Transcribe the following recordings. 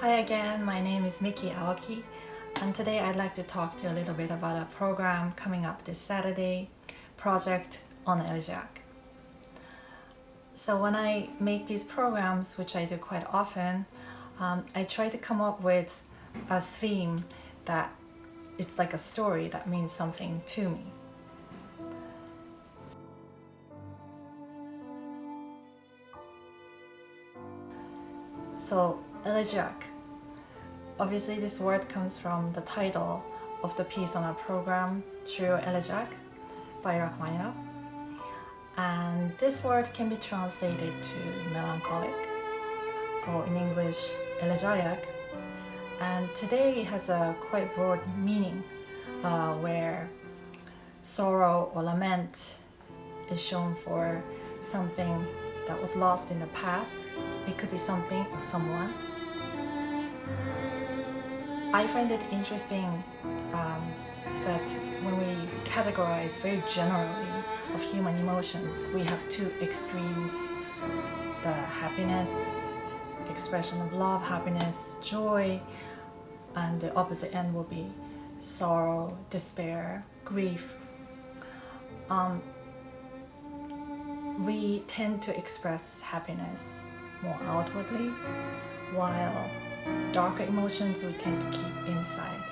Hi again, my name is Miki Aoki, and today I'd like to talk to you a little bit about a program coming up this Saturday, project on élégiaque. So when I make these programs, which I do quite often, I try to come up with a theme that it's like a story that means something to me. So, élégiaque. Obviously, this word comes from the title of the piece on our program, Trio élégiaque by Rachmaninoff. And this word can be translated to melancholic, or in English, élégiaque. And today it has a quite broad meaning, where sorrow or lament is shown for something that was lost in the past. It could be something or someone. I find it interesting that when we categorize very generally of human emotions, we have two extremes: the happiness, expression of love, happiness, joy, and the opposite end will be sorrow, despair, grief. We tend to express happiness more outwardly, while darker emotions we tend to keep inside.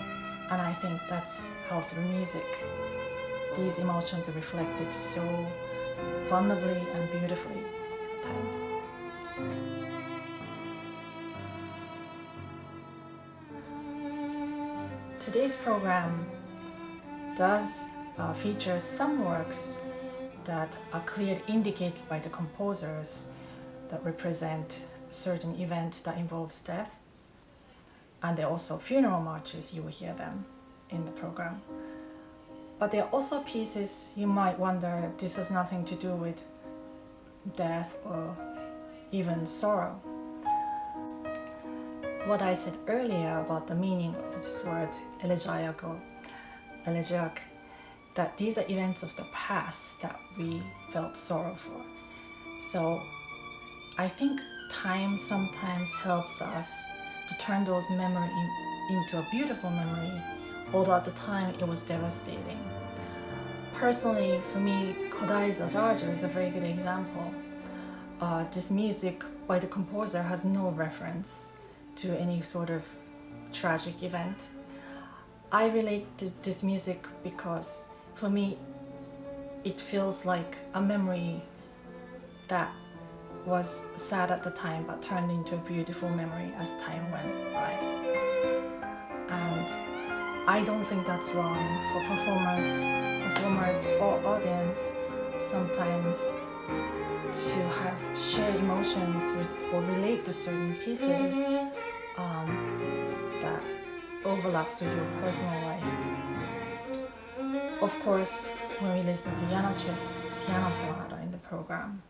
And I think that's how through music these emotions are reflected so vulnerably and beautifully at times. Today's program does feature some works that are clearly indicated by the composers that represent a certain event that involves death. And there are also funeral marches, you will hear them in the program. But there are also pieces you might wonder this has nothing to do with death or even sorrow. What I said earlier about the meaning of this word élégiaque or élégiaque, that these are events of the past that we felt sorrow for. So I think time sometimes helps us to turn those memories into a beautiful memory, although at the time it was devastating. Personally, for me, Kodály's Adagio is a very good example. This music by the composer has no reference to any sort of tragic event. I relate to this music because for me, it feels like a memory that was sad at the time but turned into a beautiful memory as time went by. And I don't think that's wrong for performers or audience sometimes to have shared emotions with, or relate to certain pieces that overlaps with your personal life. Of course, when we listen to Janáček's piano sonata in the program,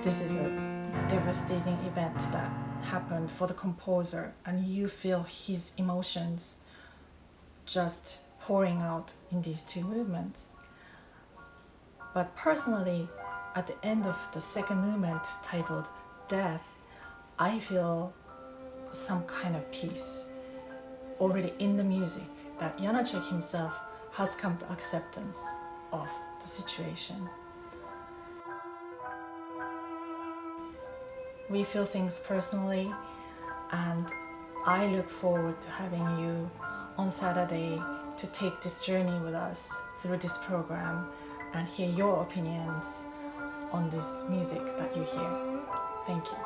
this is a devastating event that happened for the composer, and you feel his emotions just pouring out in these two movements. But personally, at the end of the second movement titled Death, I feel some kind of peace already in the music, that Janáček himself has come to acceptance of the situation. We feel things personally, and I look forward to having you on Saturday to take this journey with us through this program and hear your opinions on this music that you hear. Thank you.